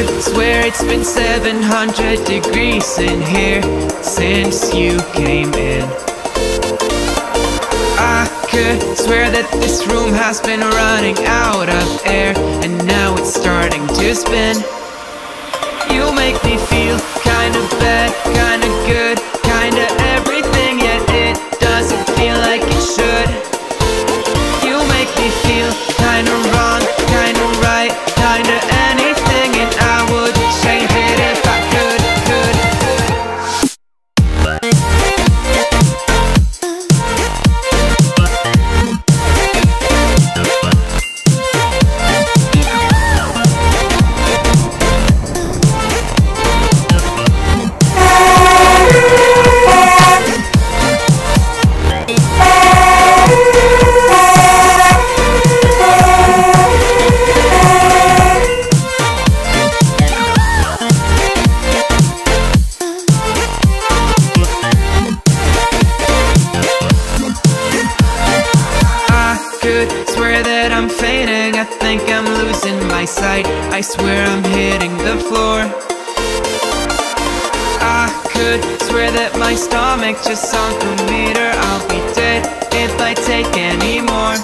could swear it's been 700 degrees in here since you came in. I could swear that this room has been running out of air, and now it's starting to spin. You make me feel kinda bad, kinda good, kinda everything, yet it doesn't feel like it should. You make me feel kinda wrong, kinda right, kinda anything, and I would change it if I could. Swear that I'm fainting, I think I'm losing my sight, I swear I'm hitting the floor. I could swear that my stomach just sunk a meter, I'll be dead if I take any more.